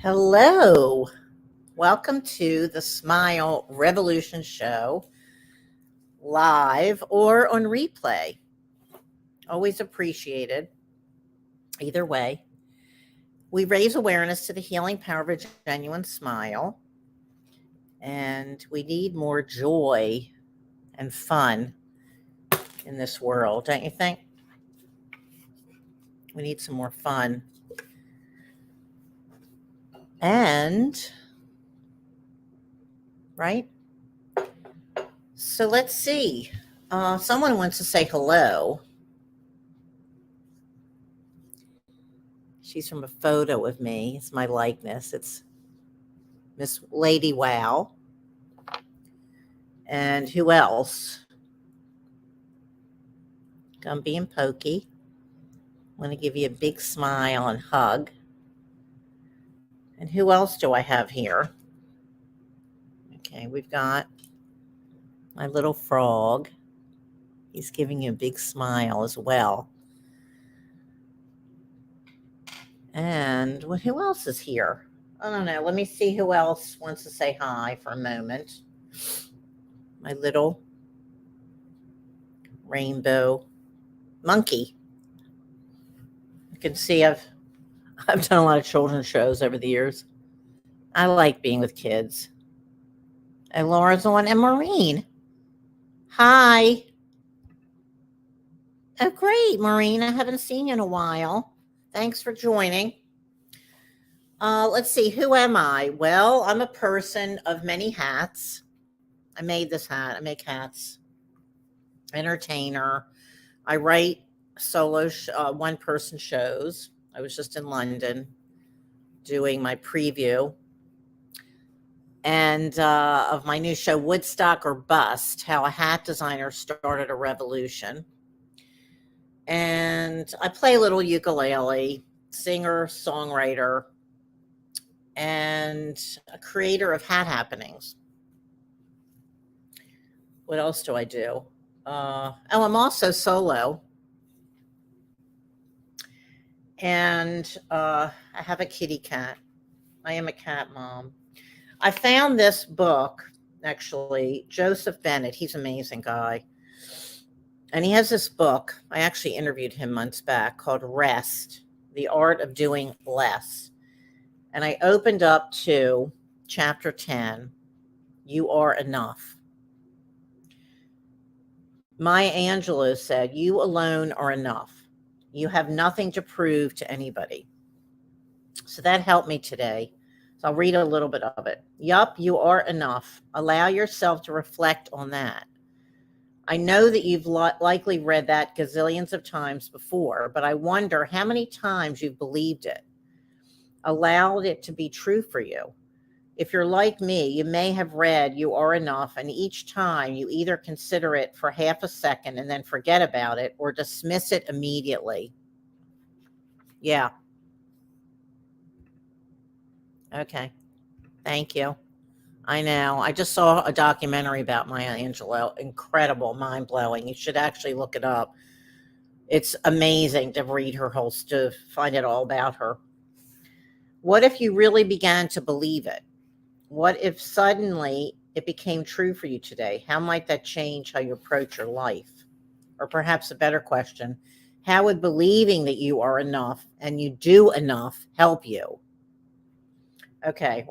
Hello. Welcome to the Smile Revolution Show, live or on replay. Always appreciated. Either way, we raise awareness to the healing power of a genuine smile, and we need more joy and fun in this world, don't you think? We need some more fun. And, right? So let's see. Someone wants to say hello. She's from a photo of me. It's my likeness. It's Miss Lady Wow. And who else? Gumby and Pokey. I want to give you a big smile and hug. And who else do I have here? Okay, we've got my little frog. He's giving you a big smile as well. And who else is here? I don't know. Let me see who else wants to say hi for a moment. My little rainbow monkey. You can see I've done a lot of children's shows over the years. I like being with kids. And Laura's on, and Maureen. Hi. Oh, great, Maureen. I haven't seen you in a while. Thanks for joining. Let's see. Who am I? Well, I'm a person of many hats. I made this hat. I make hats. Entertainer. I write solo one-person shows. I was just in London doing my preview and of my new show, Woodstock or Bust, how a hat designer started a revolution. And I play a little ukulele, singer, songwriter, and a creator of hat happenings. What else do I do? I'm also solo. And I have a kitty cat. I am a cat mom. I found this book, actually, Joseph Bennett. He's an amazing guy. And he has this book. I actually interviewed him months back called Rest, The Art of Doing Less. And I opened up to chapter 10, You Are Enough. Maya Angelou said, you alone are enough. You have nothing to prove to anybody. So that helped me today. So I'll read a little bit of it. Yup, you are enough. Allow yourself to reflect on that. I know that you've likely read that gazillions of times before, but I wonder how many times you've believed it, allowed it to be true for you. If you're like me, you may have read You Are Enough, and each time you either consider it for half a second and then forget about it or dismiss it immediately. Yeah. Okay. Thank you. I know. I just saw a documentary about Maya Angelou. Incredible, mind-blowing. You should actually look it up. It's amazing to read her whole stuff, find it all about her. What if you really began to believe it? What if suddenly it became true for you today? How might that change how you approach your life? Or perhaps a better question, how would believing that you are enough and you do enough help you? Okay.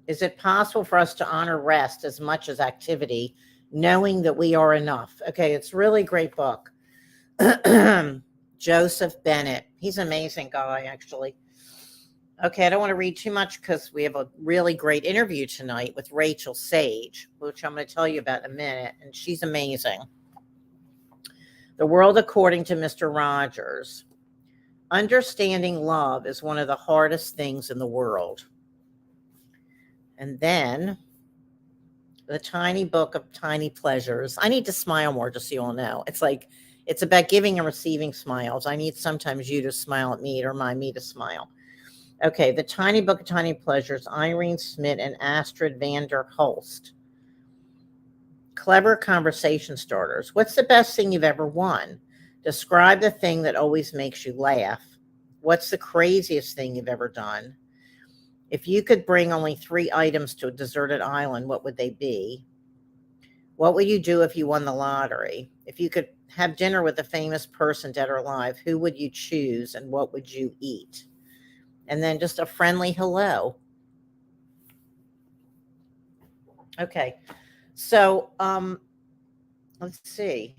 Is it possible for us to honor rest as much as activity, knowing that we are enough? Okay, it's a really great book. Joseph Bennett. He's an amazing guy, actually. Okay, I don't want to read too much because we have a really great interview tonight with Rachael Sage, which I'm going to tell you about in a minute, and she's amazing. The World According to Mr. Rogers. Understanding love is one of the hardest things in the world. And then the Tiny Book of Tiny Pleasures. I need to smile more, just so you all know. It's about giving and receiving smiles. I need sometimes you to smile at me or remind me to smile. Okay, the Tiny Book of Tiny Pleasures, Irene Smith and Astrid van der Hulst. Clever conversation starters. What's the best thing you've ever won? Describe the thing that always makes you laugh. What's the craziest thing you've ever done? If you could bring only 3 items to a deserted island, what would they be? What would you do if you won the lottery? If you could have dinner with a famous person, dead or alive, who would you choose and what would you eat? And then just a friendly hello. Okay. So, let's see.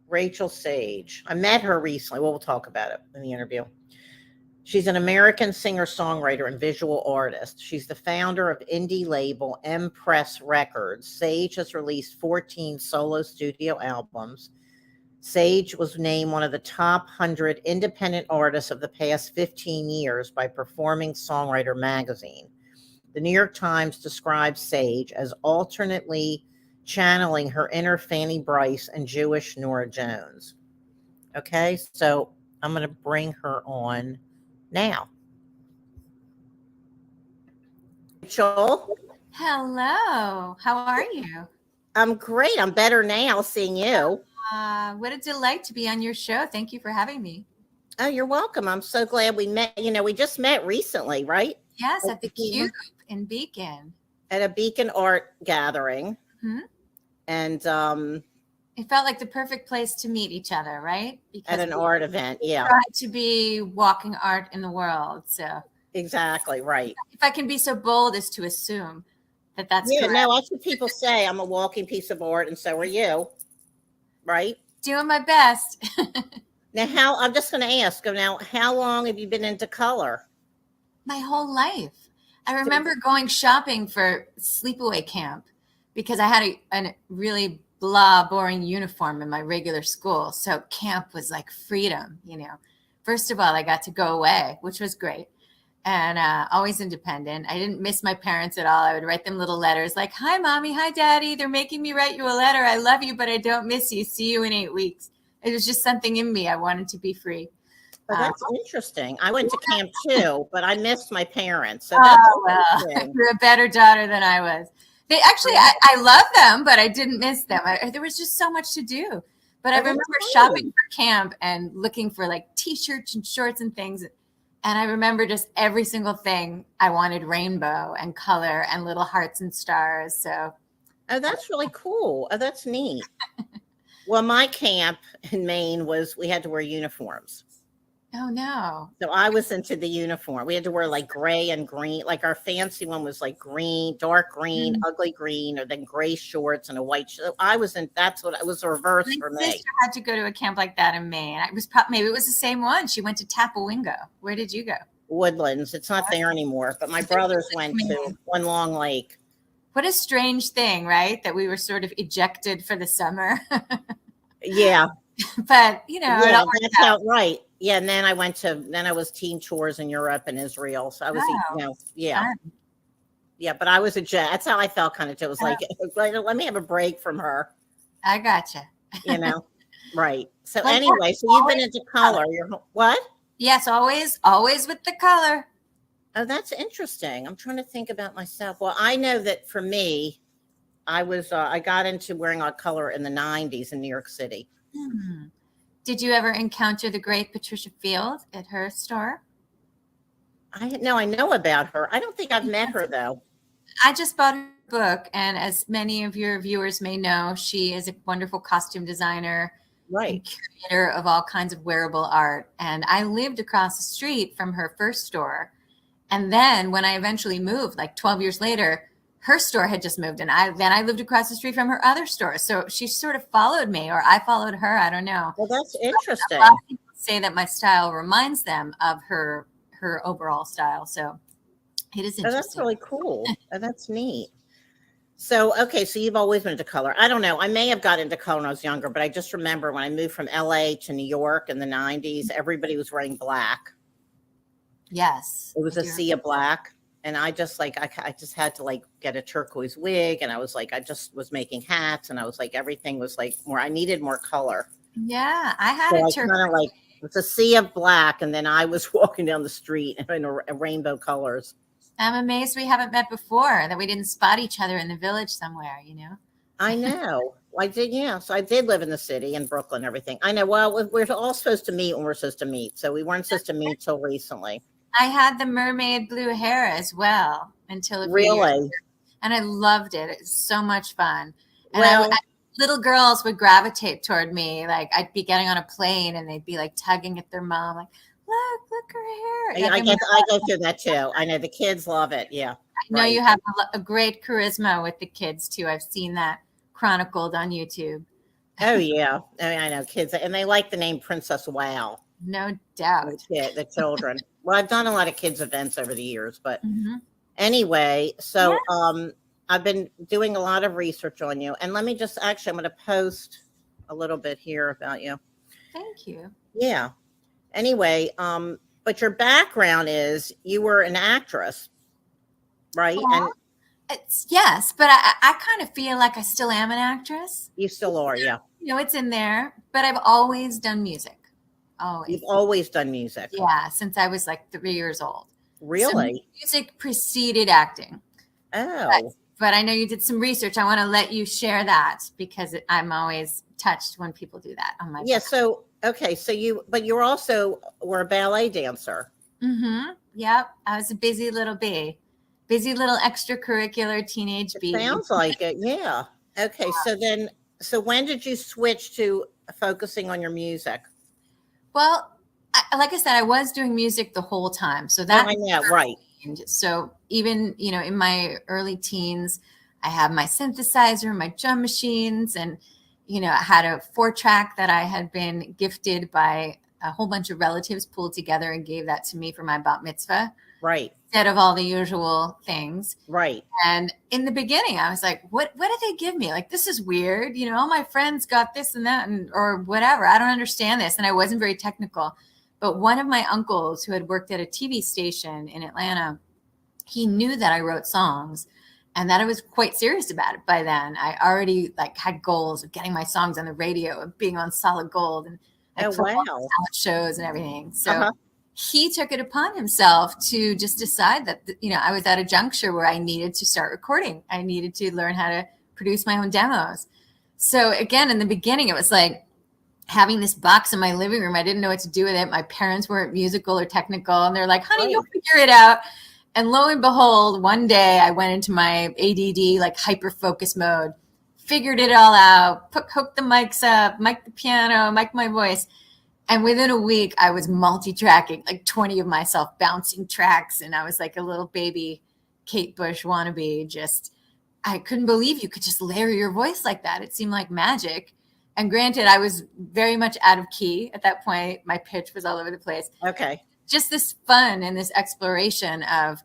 Rachael Sage. I met her recently. Well, we'll talk about it in the interview. She's an American singer-songwriter and visual artist. She's the founder of indie label MPress Records. Sage has released 14 solo studio albums. Sage was named one of the top 100 independent artists of the past 15 years by Performing Songwriter magazine. The New York Times describes Sage as alternately channeling her inner Fanny Bryce and Jewish Norah Jones. Okay, so I'm going to bring her on now. Rachel. Hello. How are you? I'm great. I'm better now seeing you. What a delight to be on your show. Thank you for having me. Oh, you're welcome. I'm so glad we met. We just met recently, right? Yes, at the Cube in Beacon. At a Beacon art gathering. Mm-hmm. And it felt like the perfect place to meet each other, right? Because at an art event, yeah. Try to be walking art in the world. So exactly right. If I can be so bold as to assume that that's correct. No, that's what people say. I'm a walking piece of art, and so are you, right? Doing my best. Now, I'm just going to ask now, how long have you been into color? My whole life. I remember going shopping for sleepaway camp because I had a really blah, boring uniform in my regular school. So camp was like freedom, First of all, I got to go away, which was great. And always independent. I didn't miss my parents at all. I would write them little letters like, hi, mommy, hi, daddy. They're making me write you a letter. I love you, but I don't miss you. See you in 8 weeks. It was just something in me. I wanted to be free. Well, that's interesting. I went to camp too, but I missed my parents. So that's you're a better daughter than I was. They actually, I love them, but I didn't miss them. There was just so much to do. But I remember shopping for camp and looking for like T-shirts and shorts and things. And I remember just every single thing I wanted rainbow and color and little hearts and stars. So, oh, that's really cool. Oh, that's neat. Well, my camp in Maine we had to wear uniforms. Oh, no. So I was into the uniform. We had to wear like gray and green. Like our fancy one was like green, dark green, ugly green, or then gray shorts and a white shirt. That's what it was, a reverse for me. My sister had to go to a camp like that in Maine. Maybe it was the same one. She went to Tapawingo. Where did you go? Woodlands. It's not there anymore, but my brothers went to One Long Lake. What a strange thing, right? That we were sort of ejected for the summer. Yeah. But, yeah, that's out right. Yeah, and then I was team tours in Europe and Israel. So I was, yeah. Fun. Yeah, but I was that's how I felt kind of too. It was like, let me have a break from her. I gotcha. Right. So anyway, so you've been into color. What? Yes, always with the color. Oh, that's interesting. I'm trying to think about myself. Well, I know that for me, I got into wearing odd color in the 90s in New York City. Did you ever encounter the great Patricia Field at her store? I know about her. I don't think I've met her, though. I just bought her book, and as many of your viewers may know, she is a wonderful costume designer, right? Curator of all kinds of wearable art. And I lived across the street from her first store. And then when I eventually moved, like 12 years later, her store had just moved, and I lived across the street from her other store. So she sort of followed me, or I followed her. I don't know. Well, that's interesting. A lot of people say that my style reminds them of her overall style. So it is interesting. Oh, that's really cool. Oh, that's neat. So, okay, so you've always been into color. I don't know. I may have got into color when I was younger, but I just remember when I moved from LA to New York in the 90s, everybody was wearing black. Yes. It was a sea of black. And I just I just had to get a turquoise wig. And I was I just was making hats. And I was everything was I needed more color. Yeah, I had a turquoise. It's a sea of black. And then I was walking down the street in a rainbow colors. I'm amazed we haven't met before, that we didn't spot each other in the village somewhere, I know. I did, yeah. So I did live in the city in Brooklyn and everything. I know. Well, we're all supposed to meet when we're supposed to meet. So we weren't supposed to meet till recently. I had the mermaid blue hair as well until a few years Really? ago, and I loved it. It was so much fun. And Well, little girls would gravitate toward me. Like I'd be getting on a plane, and they'd be like tugging at their mom, like, look her hair. I Like, guess I go through that too. I know the kids love it. Yeah. I know Right. you have a great charisma with the kids too. I've seen that chronicled on YouTube. Oh yeah. I know kids, and they like the name Princess Wow. No doubt. The children. Well, I've done a lot of kids events over the years, but Mm-hmm. anyway, so Yeah. I've been doing a lot of research on you, and let me just actually, I'm going to post a little bit here about you. Thank you. Yeah. Anyway, but your background is you were an actress, right? Well, And yes, but I kind of feel like I still am an actress. you still are, yeah. You know, it's in there, but I've always done music. Always. You've always done music. Yeah, since I was like 3 years old. Really? So music preceded acting. Oh. But I know you did some research. I want to let you share that because I'm always touched when people do that on my Yeah. So, okay. So but you also were a ballet dancer. Mm-hmm. Yep. I was a busy little bee. Busy little extracurricular teenage bee. Sounds like it. Yeah. Okay. So when did you switch to focusing on your music? Well, like I said, I was doing music the whole time. So that I know, right. So even, in my early teens, I had my synthesizer, my drum machines, and, I had a 4-track that I had been gifted by a whole bunch of relatives pulled together and gave that to me for my bat mitzvah. Right. Instead of all the usual things. Right. And in the beginning, I was like, what did they give me? Like, this is weird. All my friends got this and that or whatever. I don't understand this. And I wasn't very technical. But one of my uncles who had worked at a TV station in Atlanta, he knew that I wrote songs and that I was quite serious about it by then. I already had goals of getting my songs on the radio, of being on Solid Gold, and talent shows and everything. So he took it upon himself to just decide that, I was at a juncture where I needed to start recording. I needed to learn how to produce my own demos. So again, in the beginning, it was like having this box in my living room. I didn't know what to do with it. My parents weren't musical or technical. And they're like, honey, you'll figure it out. And lo and behold, one day I went into my ADD, hyper focus mode, figured it all out, hooked the mics up, mic the piano, mic my voice. And within a week, I was multi-tracking, 20 of myself bouncing tracks. And I was like a little baby Kate Bush wannabe. I couldn't believe you could just layer your voice like that. It seemed like magic. And granted, I was very much out of key at that point. My pitch was all over the place. Okay. Just this fun and this exploration of,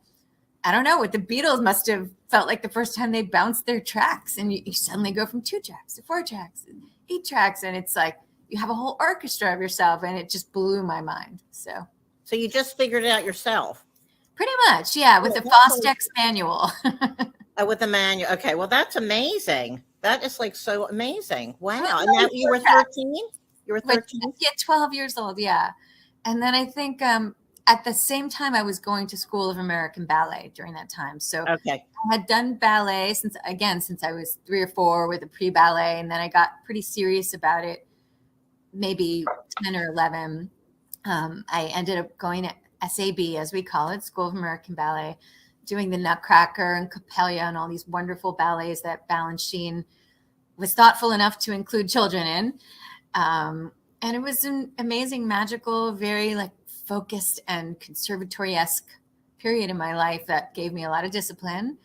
I don't know, what the Beatles must have felt like the first time they bounced their tracks. And you suddenly go from 2 tracks to 4 tracks, and 8 tracks. And it's like, you have a whole orchestra of yourself, and it just blew my mind. So you just figured it out yourself? Pretty much, yeah, with a Fostex manual. With the manual. Okay, well, that's amazing. That is so amazing. Wow. And now you were 13? You were 13? Yeah, 12 years old, yeah. And then I think at the same time, I was going to School of American Ballet during that time. So I had done ballet since I was 3 or 4 with a pre-ballet, and then I got pretty serious about it. Maybe 10 or 11, I ended up going to SAB, as we call it, School of American Ballet, doing the Nutcracker and Coppelia and all these wonderful ballets that Balanchine was thoughtful enough to include children in. And it was an amazing, magical, very focused and conservatory-esque period in my life that gave me a lot of discipline,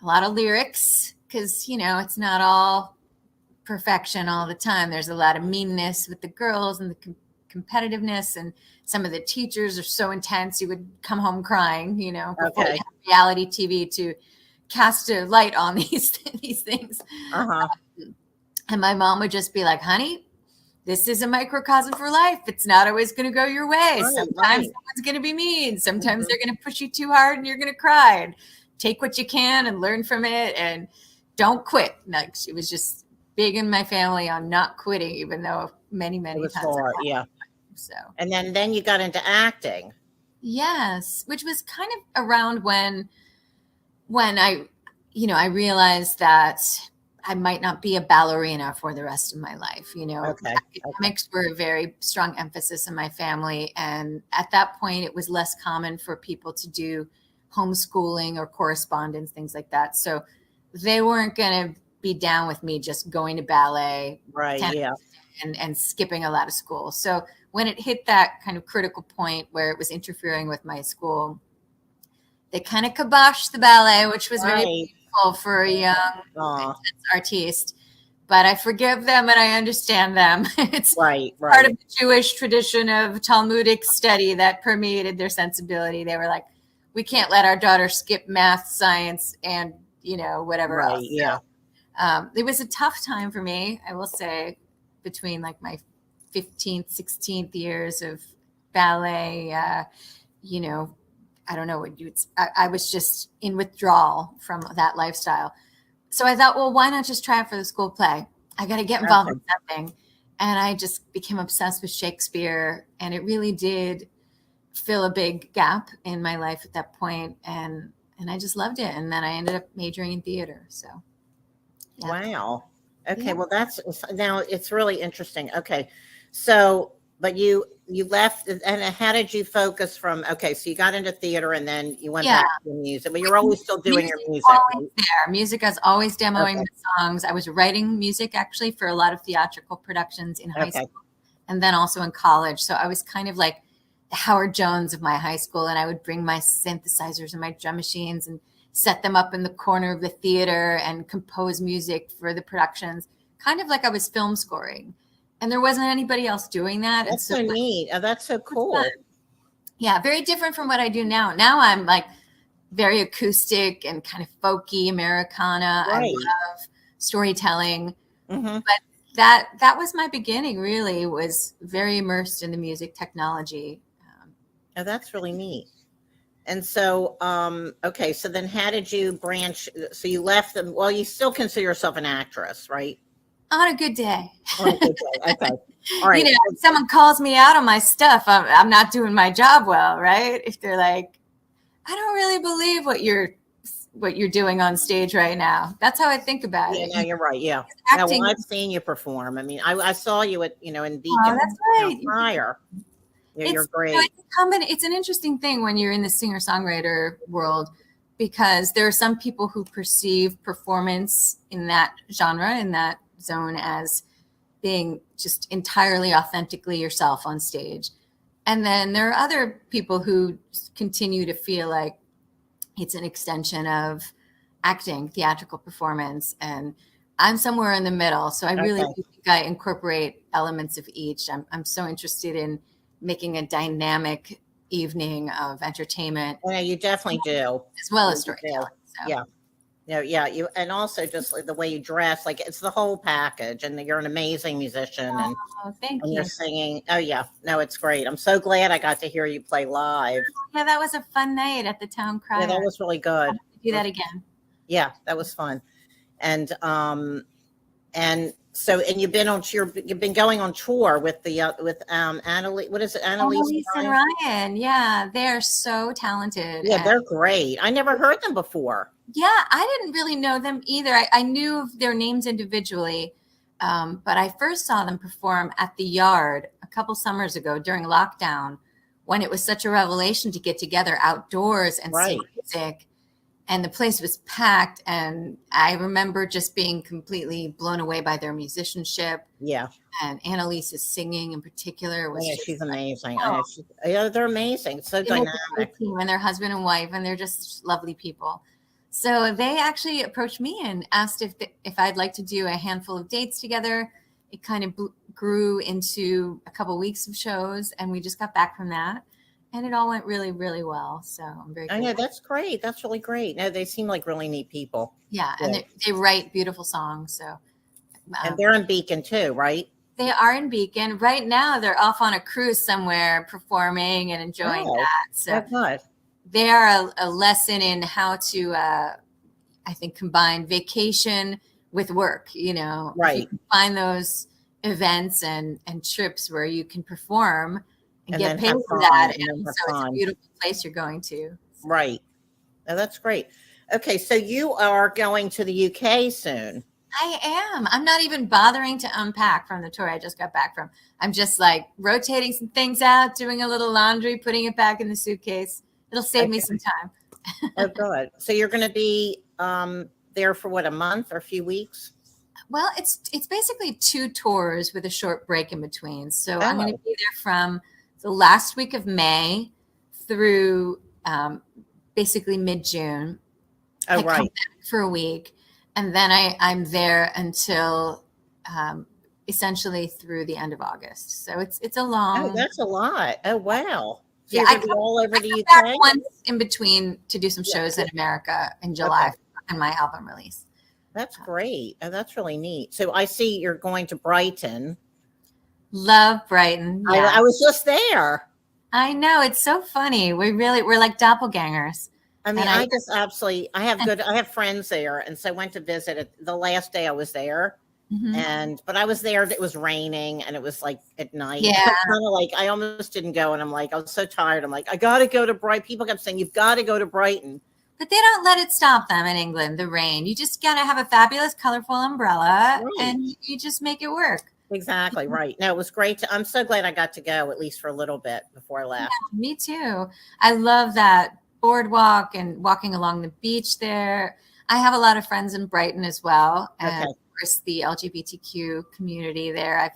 a lot of lyrics, because, it's not all perfection all the time. There's a lot of meanness with the girls and the competitiveness, and some of the teachers are so intense you would come home crying, before you have reality TV to cast a light on these things. And my mom would just be like, honey, this is a microcosm for life. It's not always going to go your way. Sometimes someone's going to be mean. Sometimes they're going to push you too hard and you're going to cry. And take what you can and learn from it, and don't quit. She was just big in my family on not quitting, even though many times. Hard, yeah. So. And then you got into acting. Yes, which was kind of around when I realized that I might not be a ballerina for the rest of my life. Okay. Academics were a very strong emphasis in my family. And at that point, it was less common for people to do homeschooling or correspondence, things like that. So they weren't going to be down with me just going to ballet. Right. Yeah. And skipping a lot of school. So when it hit that kind of critical point where it was interfering with my school, they kind of kiboshed the ballet, which was very beautiful for a young artiste. But I forgive them and I understand them. It's part of the Jewish tradition of Talmudic study that permeated their sensibility. They were like, we can't let our daughter skip math, science, and whatever else. Yeah. So, it was a tough time for me, I will say, between like my 15th, 16th years of ballet. I don't know what I was just in withdrawal from that lifestyle. So I thought, well, why not just try it for the school play? I got to get involved in something. And I just became obsessed with Shakespeare. And it really did fill a big gap in my life at that point. And I just loved it. And then I ended up majoring in theater. So, yeah. Wow. Okay. Yeah. Well, now it's really interesting. Okay. So, but you left, and how did you focus from, so you got into theater and then you went back to music, but you're always still doing your music. Always there. Music, I was always demoing the songs. I was writing music actually for a lot of theatrical productions in high school and then also in college. So I was kind of like the Howard Jones of my high school, and I would bring my synthesizers and my drum machines and set them up in the corner of the theater and compose music for the productions, kind of like I was film scoring. And there wasn't anybody else doing that. That's so neat. Oh, that's so cool. Yeah, very different from what I do now. Now I'm like very acoustic and kind of folky Americana. I love storytelling. Mm-hmm. But that was my beginning, really, was very immersed in the music technology. Oh, that's really neat. And so, so then how did you branch? So you left them. Well, you still consider yourself an actress, right? On a good day. On a good day. Okay. All right. If someone calls me out on my stuff, I'm not doing my job well, right? If they're like, I don't really believe what you're doing on stage right now. That's how I think about it. Yeah, no, you're right. Yeah. Acting. Well, I've seen you perform. I mean, I saw you at, in Beacon. Oh, that's right. Prior. Yeah, you're great. It's an interesting thing when you're in the singer-songwriter world, because there are some people who perceive performance in that genre, in that zone, as being just entirely authentically yourself on stage. And then there are other people who continue to feel like it's an extension of acting, theatrical performance. And I'm somewhere in the middle. So I really think I incorporate elements of each. I'm so interested in making a dynamic evening of entertainment. Yeah, you definitely do. As well as storytelling. So. Yeah. No, yeah, you, and also just like the way you dress, like it's the whole package, and you're an amazing musician, and thank you. You're singing. Oh yeah, no, it's great. I'm so glad I got to hear you play live. Yeah, that was a fun night at the Town Crier. Yeah, that was really good. Do that again. Yeah, that was fun, and so you've been going on tour with Annalise. What is it, Annalise and Ryan? Yeah, they're so talented. Yeah, they're great. I never heard them before. Yeah, I didn't really know them either. I knew of their names individually, but I first saw them perform at the Yard a couple summers ago during lockdown, when it was such a revelation to get together outdoors and sing music. And the place was packed, and I remember just being completely blown away by their musicianship. Yeah. And Annalise's singing in particular was she's amazing. They're amazing. So dynamic. And their husband and wife, and they're just lovely people. So they actually approached me and asked if I'd like to do a handful of dates together. It kind of grew into a couple weeks of shows, and we just got back from that. And it all went really, really well. So I'm very grateful. I know, that's great. That's really great. No, they seem like really neat people. Yeah, and they write beautiful songs. So, and they're in Beacon too, right? They are in Beacon. Right now, they're off on a cruise somewhere performing and enjoying that. So they are a lesson in how to, I think, combine vacation with work. Right. You can find those events and trips where you can perform and get paid for that. And so it's a beautiful place you're going to. Right. Oh, that's great. Okay. So you are going to the UK soon. I am. I'm not even bothering to unpack from the tour I just got back from. I'm just like rotating some things out, doing a little laundry, putting it back in the suitcase. It'll save me some time. Oh, good. So you're going to be there for what, a month or a few weeks? Well, it's basically 2 tours with a short break in between. So I'm going to be there from the last week of May through basically mid-June. Oh, I right. come back for a week, and then I'm there until essentially through the end of August. So it's a long. Oh, that's a lot. Oh, wow. So Yeah, you're going to be all over the come UK? back once in between to do some shows in America in July and my album release. That's great. Oh, that's really neat. So I see you're going to Brighton. Love Brighton. Yeah. I was just there. I know, it's so funny. We're like doppelgangers. I mean, I just absolutely, I have friends there. And so I went to visit it the last day I was there. But I was there, it was raining and it was like at night. Yeah. Kind of like, I almost didn't go. And I'm like, I was so tired. I'm like, I got to go to Brighton. People kept saying, you've got to go to Brighton. But they don't let it stop them in England, the rain. You just got to have a fabulous, colorful umbrella and you just make it work. Exactly. Right. No, it was great. I'm so glad I got to go at least for a little bit before I left. Yeah, me too. I love that boardwalk and walking along the beach there. I have a lot of friends in Brighton as well. And of course the LGBTQ community there.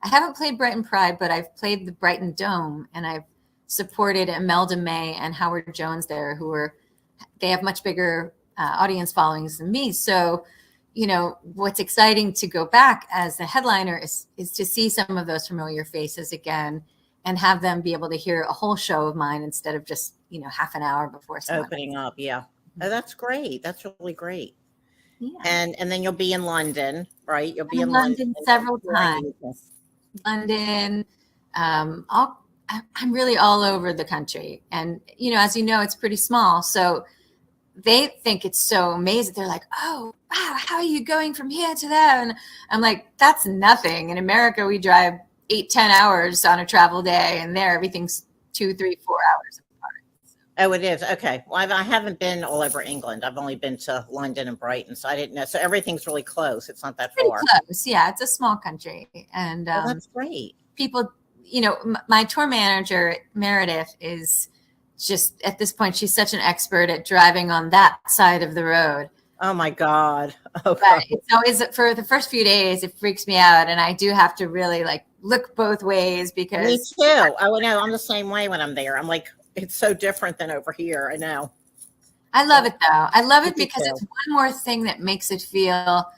I haven't played Brighton Pride, but I've played the Brighton Dome and I've supported Imelda May and Howard Jones there, they have much bigger audience followings than me. So, you know, what's exciting to go back as a headliner is to see some of those familiar faces again and have them be able to hear a whole show of mine instead of just, you know, half an hour before opening up. Yeah. Oh, that's great. That's really great. Yeah. And then you'll be in London, right? You'll be in London several times. London. I'm really all over the country. And, you know, as you know, it's pretty small. So they think it's so amazing. They're like, oh, wow, how are you going from here to there? And I'm like, that's nothing. In America, we drive 8-10 hours on a travel day. And there, everything's 2, 3, 4 hours apart. Oh, it is. Okay. Well, I haven't been all over England. I've only been to London and Brighton. So I didn't know. So everything's really close. It's not that Pretty far. close. Yeah, it's a small country. And that's great. People, you know, my tour manager, Meredith, is just at this point, she's such an expert at driving on that side of the road. Oh my God. Okay. But it's always, for the first few days, it freaks me out. And I do have to really like look both ways because. Me too. Oh, no, I'm the same way when I'm there. I'm like, it's so different than over here. I know. I love it though. I love it because it's one more thing that makes it feel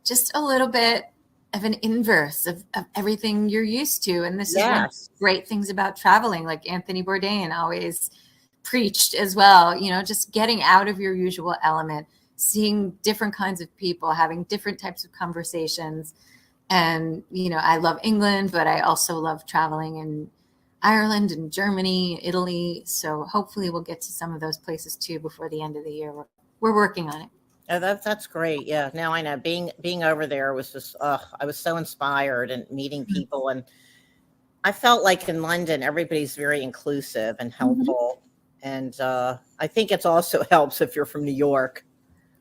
just a little bit of an inverse of everything you're used to. And this is one of the great things about traveling, like Anthony Bourdain always preached as well, you know, just getting out of your usual element, seeing different kinds of people, having different types of conversations. And, you know, I love England, but I also love traveling in Ireland and Germany, Italy. So hopefully we'll get to some of those places too before the end of the year. We're working on it. Oh, that's great. Yeah. Now I know being over there was just, I was so inspired and meeting people. And I felt like in London, everybody's very inclusive and helpful. And I think it also helps if you're from New York.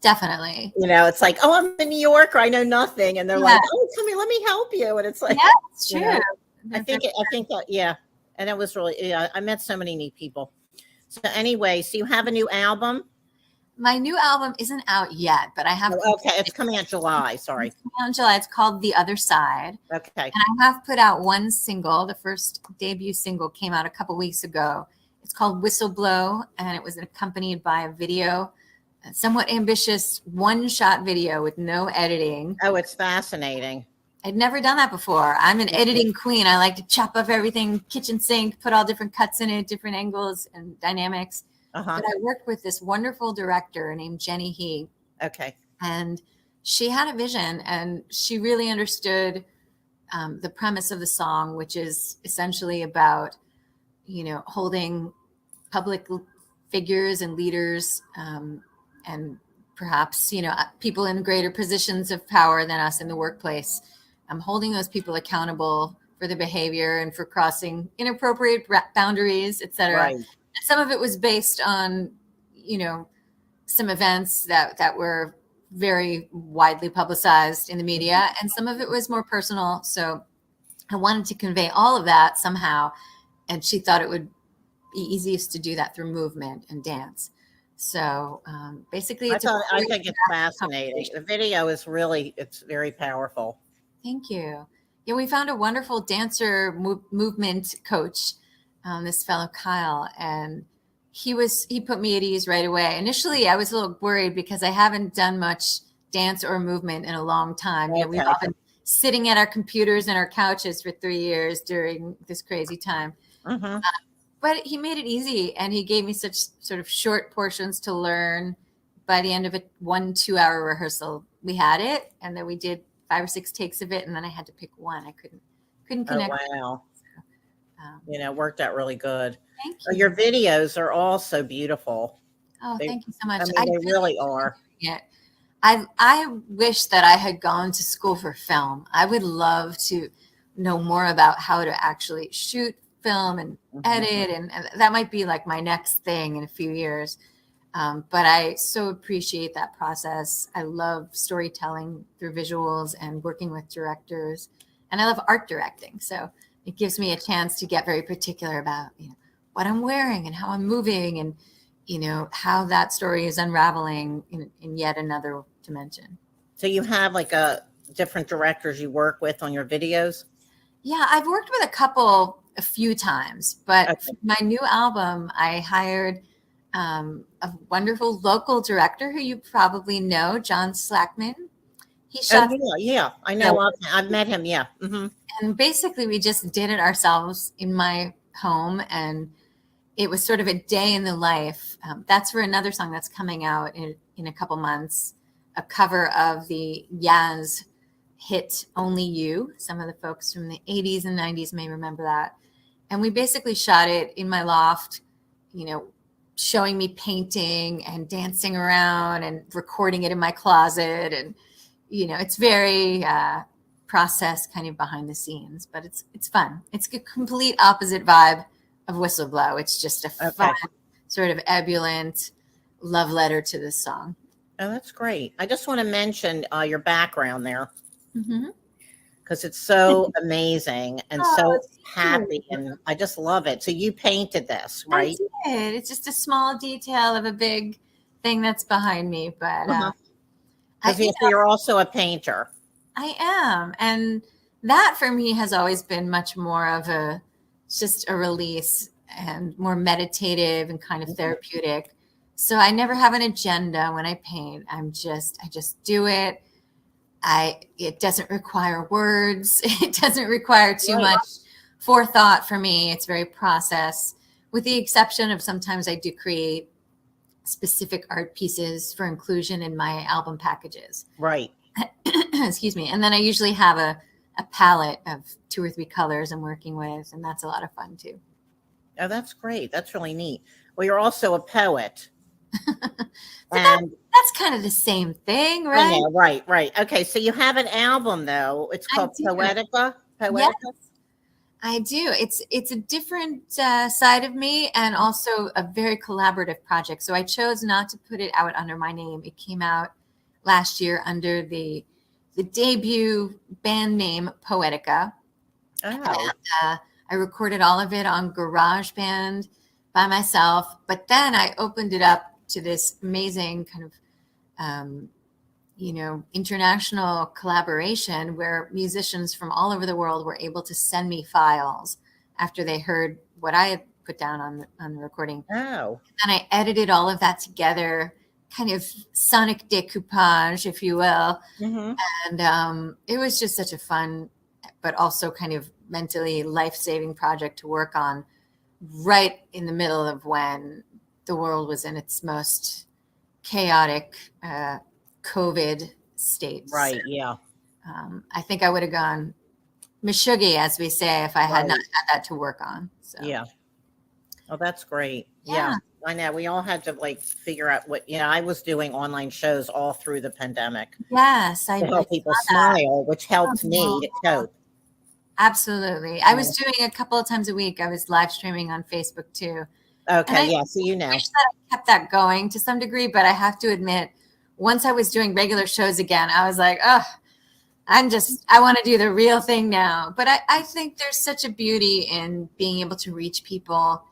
Definitely. You know, it's like, oh, I'm a New Yorker. I know nothing. And they're like, oh, come here, let me help you. And it's like, yeah, it's true. You know, I think that, yeah. And it was really, I met so many neat people. So anyway, so you have a new album? My new album isn't out yet, but I have. Oh, okay, it's coming out July. Sorry. It's coming out in July. It's called The Other Side. Okay. And I have put out one single. The first debut single came out a couple weeks ago. It's called Whistleblow, and it was accompanied by a video, a somewhat ambitious one-shot video with no editing. Oh, it's fascinating. I'd never done that before. I'm an editing queen. I like to chop up everything, kitchen sink, put all different cuts in it, different angles and dynamics. But I worked with this wonderful director named Jenny He. Okay. And she had a vision, and she really understood the premise of the song, which is essentially about, you know, holding public figures and leaders and perhaps, you know, people in greater positions of power than us in the workplace. Holding those people accountable for their behavior and for crossing inappropriate boundaries, et cetera. Right. Some of it was based on, you know, some events that were very widely publicized in the media, and some of it was more personal. So I wanted to convey all of that somehow. And she thought it would be easiest to do that through movement and dance. So basically, I think it's fascinating. The video is it's very powerful. Thank you. Yeah, we found a wonderful dancer movement coach, this fellow Kyle, and he put me at ease right away. Initially, I was a little worried because I haven't done much dance or movement in a long time. You know, we've all been sitting at our computers and our couches for 3 years during this crazy time. Mm-hmm. But he made it easy, and he gave me such sort of short portions to learn. By the end of a 1-2 hour rehearsal, we had it, and then we did 5 or 6 takes of it, and then I had to pick one. I couldn't connect. Oh, wow. So, worked out really good. Thank you. Your videos are all so beautiful. Oh, thank you so much. I mean, they really are. Yeah. I wish that I had gone to school for film. I would love to know more about how to actually shoot film and edit, and that might be like my next thing in a few years. But I so appreciate that process. I love storytelling through visuals and working with directors, and I love art directing. So it gives me a chance to get very particular about what I'm wearing and how I'm moving, and how that story is unraveling in yet another dimension. So you have like different directors you work with on your videos? Yeah, I've worked with a few times, but for my new album, I hired a wonderful local director who you probably know, John Slackman. He shot. Oh, yeah, I know. I've met him. Yeah. Mm-hmm. And basically, we just did it ourselves in my home, and it was sort of a day in the life. That's for another song that's coming out in a couple months, a cover of the Yaz hit Only You. Some of the folks from the 80s and 90s may remember that. And we basically shot it in my loft, showing me painting and dancing around and recording it in my closet. And, it's very process kind of behind the scenes, but it's fun. It's a complete opposite vibe of Whistleblow. It's just a fun sort of ebullient love letter to this song. Oh, that's great. I just want to mention your background there. Mm-hmm. Because it's so amazing and so happy, and I just love it. So you painted this, right? I did. It's just a small detail of a big thing that's behind me, but you're also a painter. I am, and that for me has always been much more of just a release and more meditative and kind of therapeutic. So I never have an agenda when I paint. I just do it. It doesn't require words. It doesn't require too much forethought for me. It's very process, with the exception of sometimes I do create specific art pieces for inclusion in my album packages. Right. Excuse me. And then I usually have a palette of 2 or 3 colors I'm working with, and that's a lot of fun too. Oh, that's great. That's really neat. Well, you're also a poet. And that's kind of the same thing, right? I know, right. Okay, so you have an album though. It's called Poetica. Yes, I do. It's a different side of me, and also a very collaborative project. So I chose not to put it out under my name. It came out last year under the debut band name Poetica. Oh. And, I recorded all of it on GarageBand by myself, but then I opened it up to this amazing kind of, international collaboration where musicians from all over the world were able to send me files after they heard what I had put down on the recording. Oh. And I edited all of that together, kind of sonic decoupage, if you will. Mm-hmm. And it was just such a fun, but also kind of mentally life-saving project to work on right in the middle of when the world was in its most chaotic COVID state. Right, So, yeah. I think I would have gone mishuggy, as we say, if I had not had that to work on. So. Yeah. Oh, that's great. Yeah. I know. We all had to figure out I was doing online shows all through the pandemic. Yes. To help people smile, which helped me to cope. Absolutely. I was doing a couple of times a week. I was live streaming on Facebook too. Okay. I So wish that I kept that going to some degree, but I have to admit, once I was doing regular shows again, I was like, oh, I want to do the real thing now. But I think there's such a beauty in being able to reach people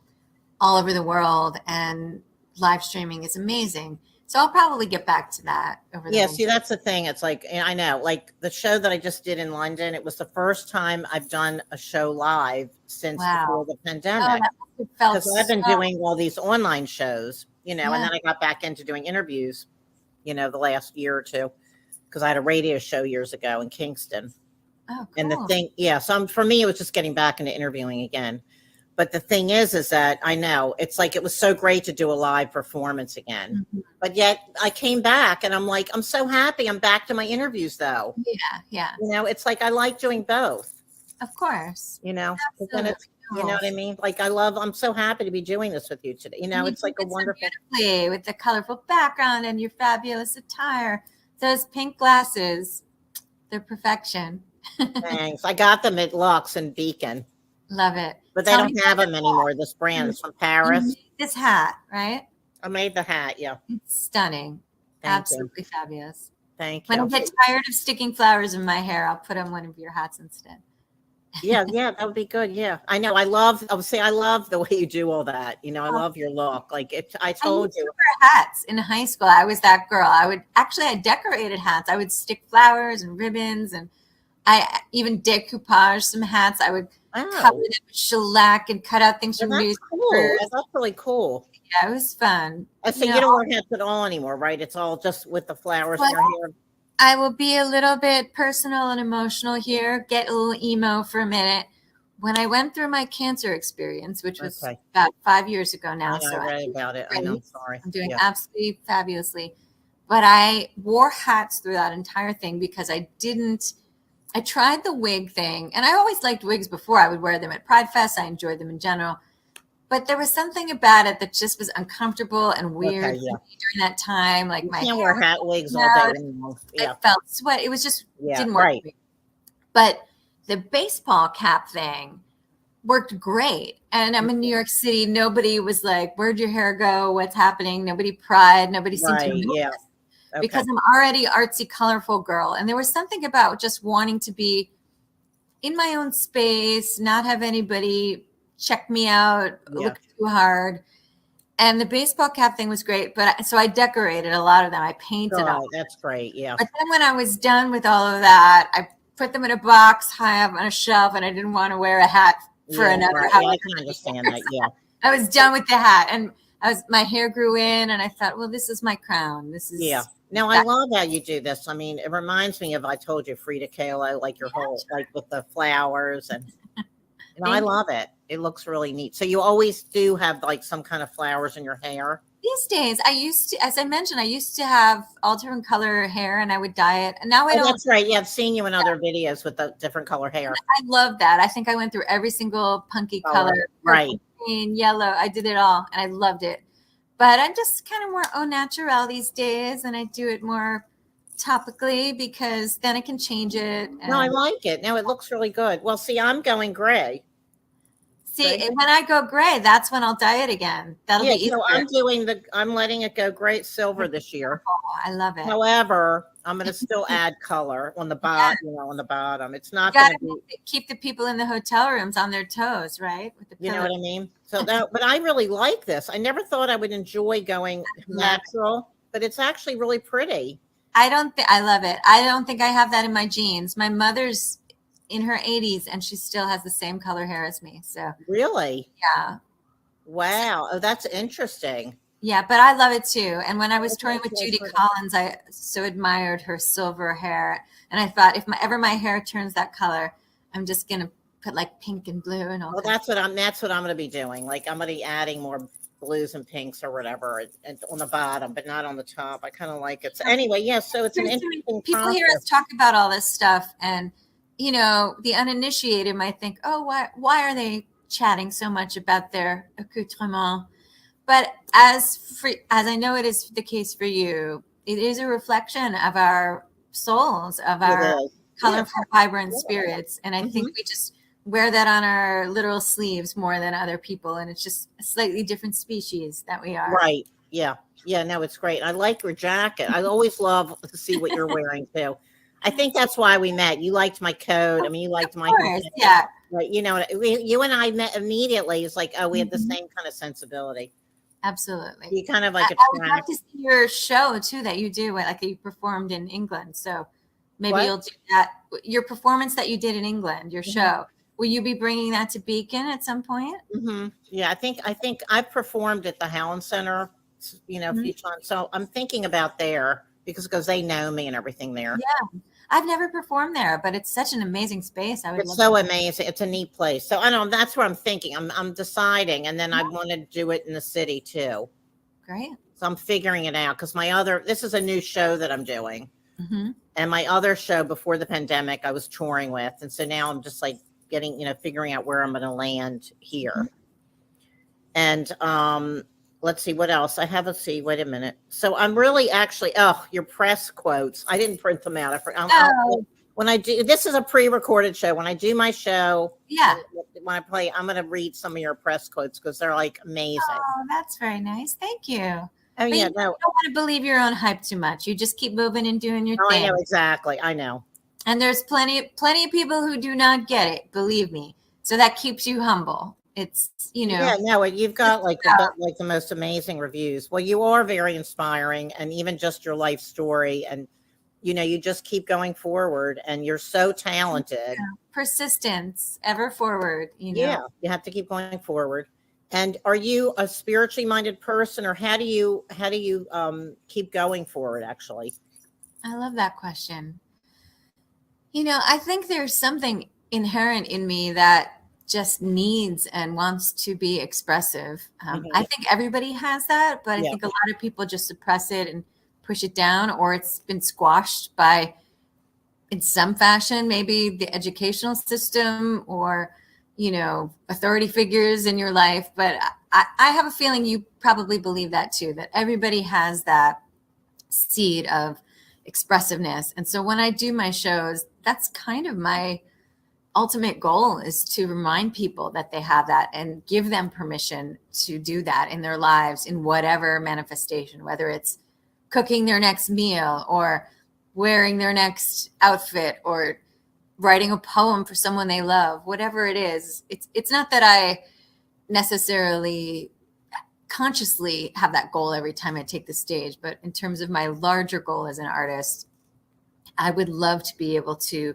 all over the world, and live streaming is amazing. So I'll probably get back to that over the Yeah, winter. see, that's the thing. It's like, I know, like the show that I just did in London, it was the first time I've done a show live since before the Oh, pandemic. that must have felt Because I've been so- doing all these online shows, and Yeah. then I got back into doing interviews, the last year or two, because I had a radio show years ago in Kingston. Oh, cool. And the thing, so for me, it was just getting back into interviewing again. But the thing is that I know it's like it was so great to do a live performance again. Mhm. But yet I came back and I'm like, I'm so happy I'm back to my interviews though. Yeah. It's like I like doing both. Of course. But then it's, you know what I mean? Like I'm so happy to be doing this with you today. It's like a wonderful. Beautifully with the colorful background and your fabulous attire. Those pink glasses, they're perfection. Thanks. I got them at Lux and Beacon. Love it. But they don't have them anymore. This brand is from Paris. You made this hat, right? I made the hat. Yeah. It's stunning. Thank Absolutely fabulous. Thank When you. I get tired of sticking flowers in my hair, I'll put on one of your hats instead. Yeah, that would be good. Yeah, I know. I love the way you do all that. I love your look. Like I told you. Wear hats in high school. I was that girl. I decorated hats. I would stick flowers and ribbons, and I even decoupage some hats. I would cover them with shellac and cut out things from that's newspapers. cool. That's really cool. Yeah, it was fun. So you don't wear hats at all anymore, right? It's all just with the flowers in your hair. I will be a little bit personal and emotional here, get a little emo for a minute. When I went through my cancer experience, which was about 5 years ago now. I read about it. I know. I'm sorry. I'm doing absolutely fabulously. But I wore hats through that entire thing because I tried the wig thing. And I always liked wigs before. I would wear them at Pride Fest. I enjoyed them in general. But there was something about it that just was uncomfortable and weird during that time. Like you my can't wear hat wigs all day anymore. I felt sweat. It was just didn't work. Right. But the baseball cap thing worked great. And I'm in New York City. Nobody was like, "Where'd your hair go? What's happening?" Nobody pried. Nobody seemed to notice. Because I'm already artsy, colorful girl. And there was something about just wanting to be in my own space, not have anybody check me out, look too hard. And the baseball cap thing was great. So I decorated a lot of them. I painted them. That's great. Yeah. But then when I was done with all of that, I put them in a box high up on a shelf, and I didn't want to wear a hat for another. Right. I can understand that. Yeah. I was done with the hat, and my hair grew in, and I thought, well, this is my crown. This is No, I love how you do this. I mean, it reminds me of I told you Frida Kahlo, like your whole like with the flowers and I love it. It looks really neat. So you always do have like some kind of flowers in your hair? These days, I used to, as I mentioned, I used to have all different color hair, and I would dye it. And now I don't. That's right. Yeah, I've seen you in other videos with the different color hair. I love that. I think I went through every single punky color. Right. Purple, green, yellow. I did it all, and I loved it. But I'm just kind of more au naturel these days, and I do it more topically because then I can change it. No, I like it. No, it looks really good. Well, see, I'm going gray. See, when I go gray, that's when I'll dye it again. That'll be easier. I'm letting it go gray silver this year. Oh, I love it. However, I'm going to still add color on the bottom. On the bottom, it's not going to keep the people in the hotel rooms on their toes, right? With the you know what I mean? So but I really like this. I never thought I would enjoy going natural, but it's actually really pretty. I love it. I don't think I have that in my genes. My mother's in her 80s, and she still has the same color hair as me. So really, yeah. Wow. Oh, that's interesting. Yeah, but I love it too. And when I was touring with Judy Collins, I so admired her silver hair, and I thought if my hair turns that color, I'm just gonna put like pink and blue and all. Well, that's what I'm going to be doing. Like I'm going to be adding more blues and pinks or whatever and on the bottom, but not on the top. I kind of like it. So anyway, so it's an interesting. People hear us talk about all this stuff, and the uninitiated might think, oh, why are they chatting so much about their accoutrement? But as I know it is the case for you, it is a reflection of our souls, of our colorful, vibrant spirits. And I think we just wear that on our literal sleeves more than other people. And it's just a slightly different species that we are. Right. Yeah. Yeah. No, it's great. I like your jacket. I always love to see what you're wearing too. I think that's why we met. You liked my coat. I mean, you liked my, Yeah. right? You know, you and I met immediately. It's like, oh, we have the Mhm. same kind of sensibility. Absolutely. You kind of I like would love attract. to see your show too that you do, like you performed in England. So maybe What? you'll do that. Your performance that you did in England, your Mhm. show. Will you be bringing that to Beacon at some point? Yeah, I think I've performed at the Howland Center, a Mhm. few times. So I'm thinking about there because they know me and everything there. Yeah. I've never performed there, but it's such an amazing space. I would It's love to so come. amazing. It's a neat place. So I don't. That's what I'm thinking. I'm deciding, and then I want to do it in the city too. Great. So I'm figuring it out because this is a new show that I'm doing, Hmm. and my other show before the pandemic I was touring with, and so now I'm just like getting, figuring out where I'm going to land here. And let's see what else I have. Let's see. Wait a minute. So I'm really actually. Oh, your press quotes. I didn't print them out. Oh, When I do, this is a pre-recorded show. When I do my show, yeah. when I play, I'm going to read some of your press quotes because they're like amazing. Oh, that's very nice. Thank you. Oh But yeah, you don't want to believe your own hype too much. You just keep moving and doing your I thing. know exactly. I know. And there's plenty of people who do not get it, believe me. So that keeps you humble. It's, Yeah, no, you've got like the most amazing reviews. Well, you are very inspiring, and even just your life story, and you just keep going forward, and you're so talented. persistence, ever forward, Yeah, you have to keep going forward. And are you a spiritually minded person, or how do you keep going forward? Actually, I love that question. I think there's something inherent in me that just needs and wants to be expressive. I think everybody has that, but I Yeah. think a lot of people just suppress it and push it down, or it's been squashed by, in some fashion, maybe the educational system or, authority figures in your life. But I have a feeling you probably believe that too, that everybody has that seed of expressiveness. And so when I do my shows, that's kind of my ultimate goal, is to remind people that they have that and give them permission to do that in their lives in whatever manifestation, whether it's cooking their next meal or wearing their next outfit or writing a poem for someone they love, whatever it is. It's not that I necessarily consciously have that goal every time I take the stage, but in terms of my larger goal as an artist, I would love to be able to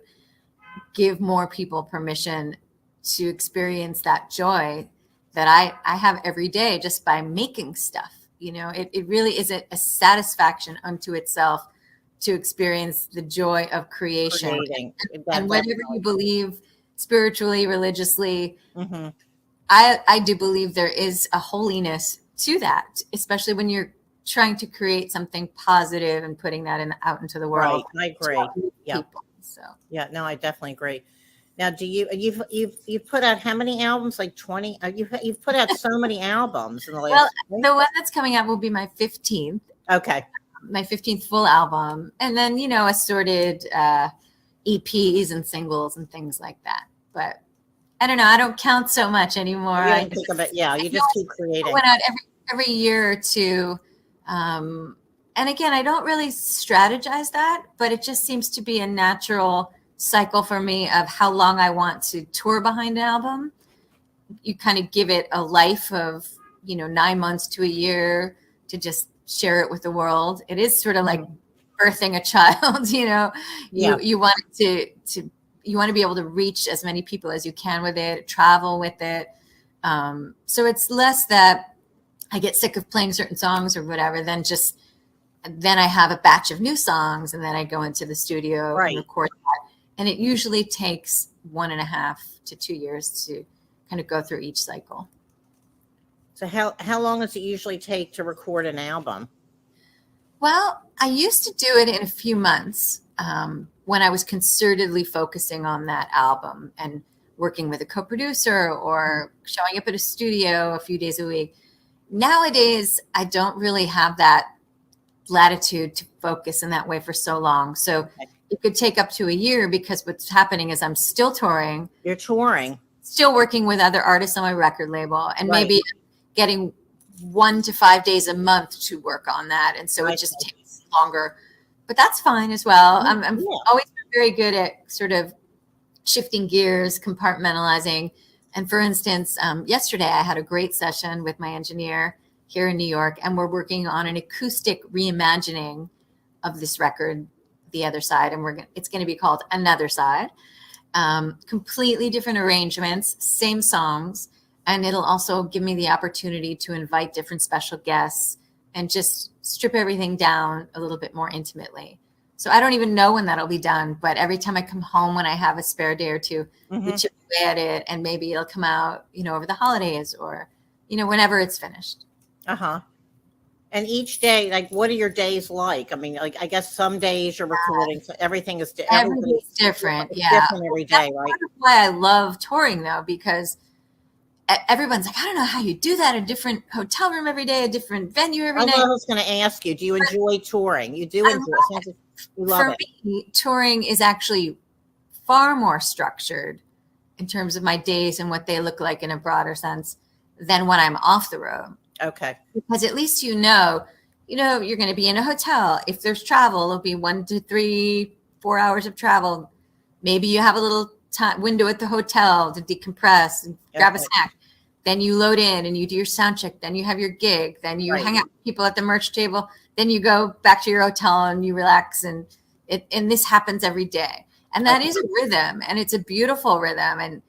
give more people permission to experience that joy that I have every day just by making stuff. It really is a satisfaction unto itself to experience the joy of creation. Creating. And whatever you believe spiritually, religiously, Mm-hmm. I do believe there is a holiness to that, especially when you're trying to create something positive and putting that out into the world. Right, I agree. Yeah. People. So Yeah, no, I definitely agree. Now, you've put out how many albums? Like 20? You've put out so many albums in the last. the one that's coming out will be my 15th. Okay. My 15th full album, and then assorted EPs and singles and things like that. But I don't know. I don't count so much anymore. You think of it. Yeah, you just keep creating. I went out every year or two. And again, I don't really strategize that, but it just seems to be a natural cycle for me of how long I want to tour behind an album. You kind of give it a life of, 9 months to a year to just share it with the world. It is sort of like birthing a child, Yeah. you want it to you want to be able to reach as many people as you can with it, travel with it. So it's less that I get sick of playing certain songs or whatever then I have a batch of new songs, and then I go into the studio and record that. And it usually takes 1.5 to 2 years to kind of go through each cycle. So how long does it usually take to record an album? Well, I used to do it in a few months when I was concertedly focusing on that album and working with a co-producer or showing up at a studio a few days a week. Nowadays, I don't really have that latitude to focus in that way for so long. So it could take up to a year, because what's happening is I'm still touring. You're touring. Still working with other artists on my record label, and maybe getting 1 to 5 days a month to work on that. And so it just takes longer, but that's fine as well. I'm always very good at sort of shifting gears, compartmentalizing. And for instance, yesterday I had a great session with my engineer here in New York, and we're working on an acoustic reimagining of this record, The Other Side. And it's going to be called Another Side. Completely different arrangements, same songs. And it'll also give me the opportunity to invite different special guests and just strip everything down a little bit more intimately. So I don't even know when that'll be done, but every time I come home, when I have a spare day or two, we chip away at it, and maybe it'll come out, over the holidays or, whenever it's finished. Uh-huh. And each day, like, what are your days like? I mean, like, I guess some days you're recording, so everything is everything's different. Yeah. Different every day, right? That's why I love touring, though, because everyone's like, I don't know how you do that. A different hotel room every day, a different venue every night. I was going to ask you, do you enjoy touring? You do enjoy it. For me, touring is actually far more structured in terms of my days and what they look like in a broader sense than when I'm off the road. Okay. Because at least you're going to be in a hotel. If there's travel, it'll be 1 to 3, 4 hours of travel. Maybe you have a little window at the hotel to decompress and grab a snack. Then you load in and you do your sound check. Then you have your gig. Then you hang out with people at the merch table. Then you go back to your hotel and you relax. And this happens every day. And that is a rhythm, and it's a beautiful rhythm. And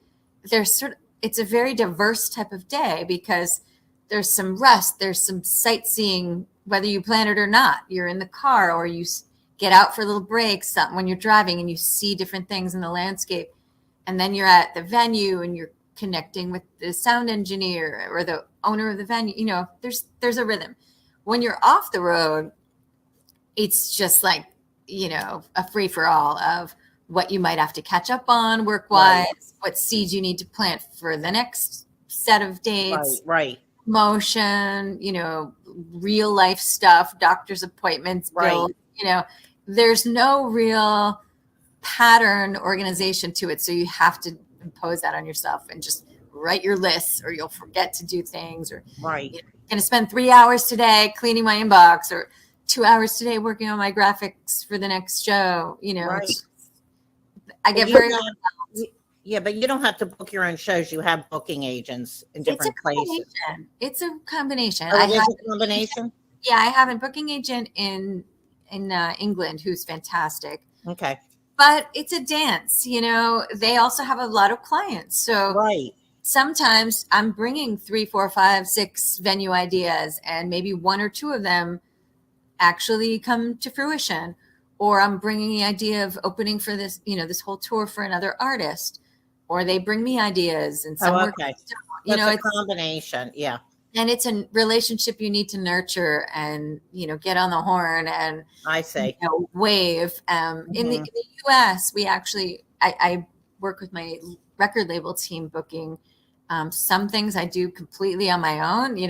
it's a very diverse type of day because there's some rest, there's some sightseeing, whether you plan it or not. You're in the car or you get out for little breaks when you're driving and you see different things in the landscape. And then you're at the venue and you're connecting with the sound engineer or the owner of the venue. There's a rhythm. When you're off the road, it's just like, a free for all of what you might have to catch up on work-wise, what seeds you need to plant for the next set of dates. Right. Motion, real life stuff, doctor's appointments, bills, there's no real pattern organization to it. So you have to impose that on yourself and just write your lists, or you'll forget to do things, or right. You're going to spend 3 hours today cleaning my inbox, or 2 hours today working on my graphics for the next show. Right. I get very yeah, but you don't have to book your own shows. You have booking agents in different places. It's a combination. Oh, it's a combination? Yeah, I have a booking agent in England who's fantastic. Okay. But it's a dance, they also have a lot of clients. So sometimes I'm bringing 3, 4, 5, 6 venue ideas, and maybe 1 or 2 of them actually come to fruition. Or I'm bringing the idea of opening for this, this whole tour for another artist. Or they bring me ideas and some work. It's a combination. Yeah. And it's a relationship you need to nurture and, get on the horn and I say wave. In the US, we actually, I work with my record label team booking. Some things I do completely on my own.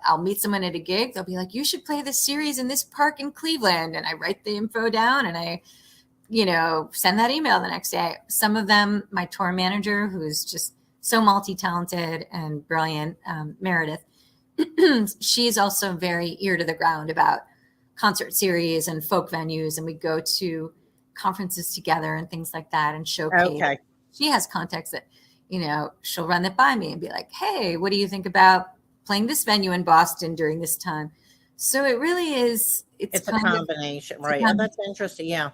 I'll meet someone at a gig. They'll be like, you should play this series in this park in Cleveland. And I write the info down and I send that email the next day. Some of them, my tour manager, who's just so multi-talented and brilliant, Meredith, she's also very ear to the ground about concert series and folk venues. And we go to conferences together and things like that and showcase. Okay. She has contacts that, she'll run it by me and be like, hey, what do you think about playing this venue in Boston during this time? So it really is. It's a combination, right? Oh, that's interesting. Yeah.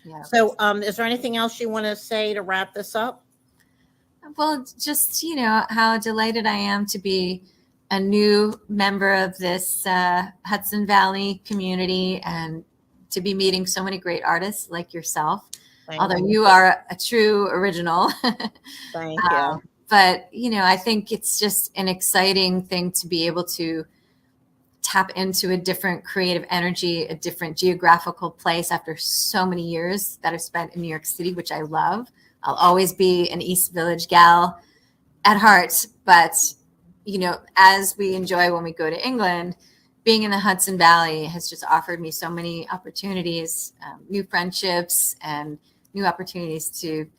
Yeah. So, is there anything else you want to say to wrap this up? Well, just, how delighted I am to be a new member of this Hudson Valley community and to be meeting so many great artists like yourself. Although you are a true original. Thank you. But, I think it's just an exciting thing to be able to tap into a different creative energy, a different geographical place after so many years that I've spent in New York City, which I love. I'll always be an East Village gal at heart. But, as we enjoy when we go to England, being in the Hudson Valley has just offered me so many opportunities, new friendships, and new opportunities to,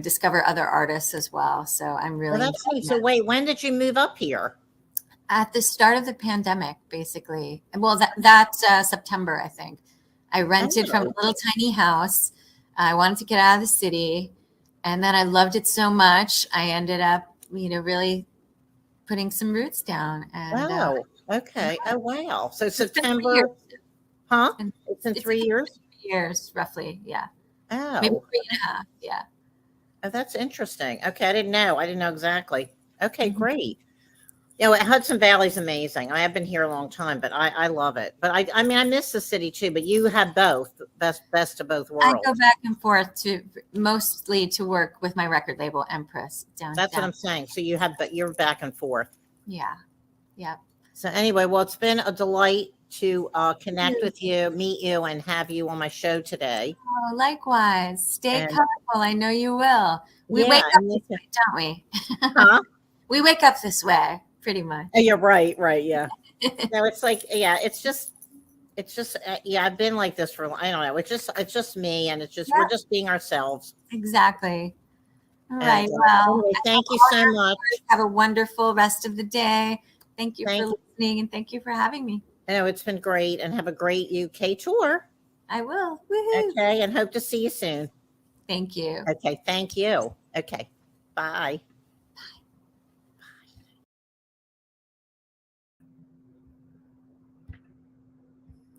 discover other artists as well. So I'm really. Well, that's neat. So wait, when did you move up here? At the start of the pandemic, basically. Well, that September, I think. I rented from a little tiny house. I wanted to get out of the city. And then I loved it so much, I ended up, really putting some roots down. And, Wow. Okay. Yeah. Oh, wow. So It's been 3 September, years. huh? And It's in it's 3 been years? 3 years, roughly. Yeah. Oh. Maybe 3.5. Yeah. Oh, that's interesting. Okay. I didn't know. Exactly. Okay, Mhm. great. Hudson Valley's amazing. I have been here a long time, but I love it. But I mean, I miss the city too, but you have both, best of both I worlds. go back and forth mostly to work with my record label, MPress, down. That's what I'm saying. So you're back and forth. Yeah. Yeah. So anyway, well, it's been a delight to connect with you, meet you, and have you on my show today. Oh, likewise. Stay And- colorful. I know you will. We Yeah, wake up and this way, don't we? Huh? We wake up this way, pretty much. Oh, you're right, yeah. No, it's like, yeah, it's just, yeah, I've been like this for, I don't know. It's just me, and it's just, we're just being ourselves. Exactly. All And, right. Well, anyway, thank you so much. have a wonderful rest of the day. Thank you Thank for you. listening, and thank you for having me. No, it's been great, and have a great UK tour. I will. Woohoo. Okay, and hope to see you soon. Thank you. Okay, thank you. Okay, bye.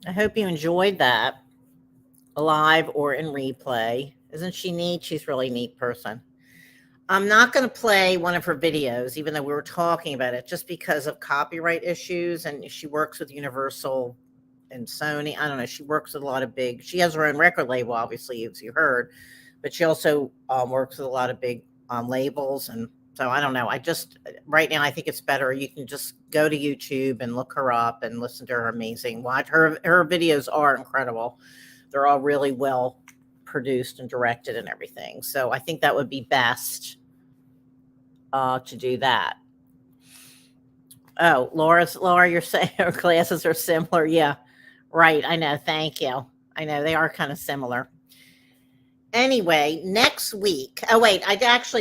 I hope you enjoyed that, live or in replay. Isn't she neat? She's a really neat person. I'm not going to play one of her videos, even though we were talking about it, just because of copyright issues. And she works with Universal and Sony. I don't know. She works with a lot of she has her own record label, obviously, as you heard, but she also works with a lot of big labels. And so I don't know. Right now, I think it's better. You can just go to YouTube and look her up and listen to her amazing. Watch her videos are incredible. They're all really well produced and directed and everything. So I think that would be best to do that. Oh, Laura, you're saying her glasses are similar. Yeah, right. I know. Thank you. I know they are kind of similar. Anyway, next week. Oh, wait,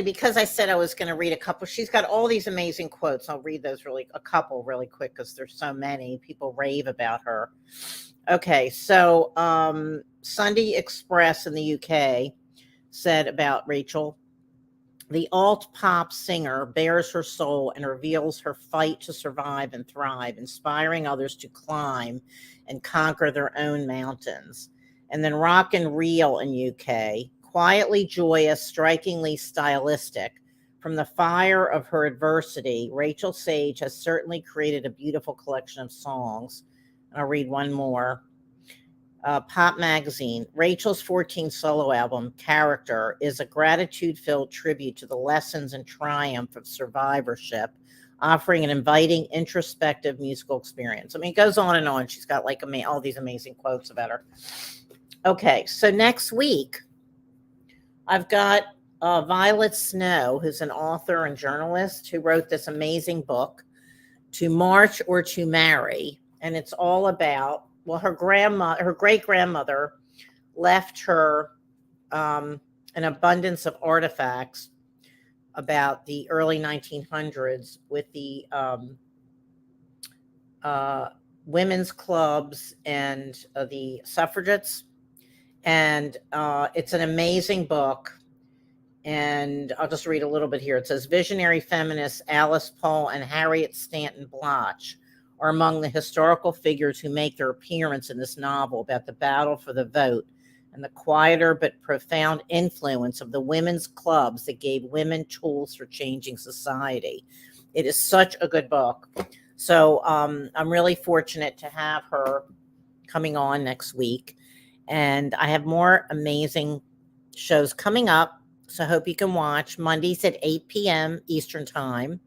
because I said I was going to read a couple. She's got all these amazing quotes. I'll read those a couple really quick because there's so many. People rave about her. Okay, so Sunday Express in the UK said about Rachael, the alt-pop singer bears her soul and reveals her fight to survive and thrive, inspiring others to climb and conquer their own mountains. And then Rock and Reel in UK, quietly joyous, strikingly stylistic. From the fire of her adversity, Rachael Sage has certainly created a beautiful collection of songs. I'll read one more. Pop Magazine, Rachel's 14th solo album, Character, is a gratitude-filled tribute to the lessons and triumph of survivorship, offering an inviting, introspective musical experience. I mean, it goes on and on. She's got like all these amazing quotes about her. Okay, so next week, I've got Violet Snow, who's an author and journalist who wrote this amazing book, To March or to Marry. And it's all about, her great-grandmother left her an abundance of artifacts about the early 1900s with the women's clubs and the suffragettes. And it's an amazing book. And I'll just read a little bit here. It says, visionary feminists Alice Paul and Harriet Stanton Bloch are among the historical figures who make their appearance in this novel about the battle for the vote and the quieter but profound influence of the women's clubs that gave women tools for changing society. It is such a good book. So I'm really fortunate to have her coming on next week. And I have more amazing shows coming up. So I hope you can watch Mondays at 8 p.m. Eastern Time.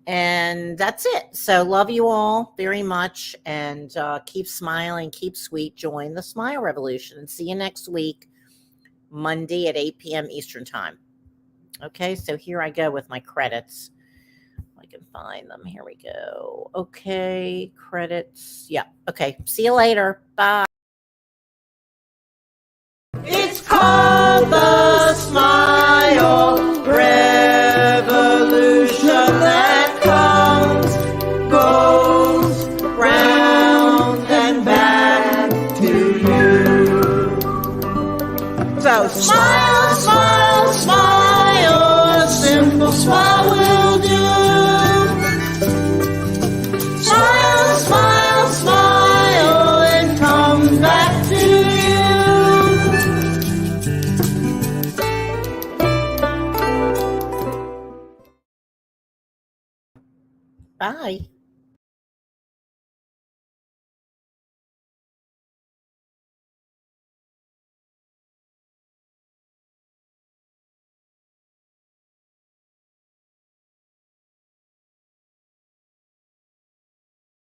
And that's it. So love you all very much. And keep smiling, keep sweet. Join the Smile Revolution. And see you next week, Monday at 8 p.m. Eastern Time. Okay, so here I go with my credits. I can find them. Here we go. Okay, credits. Yeah. Okay. See you later. Bye. It's called the Smile Revolution that comes. Go Bye.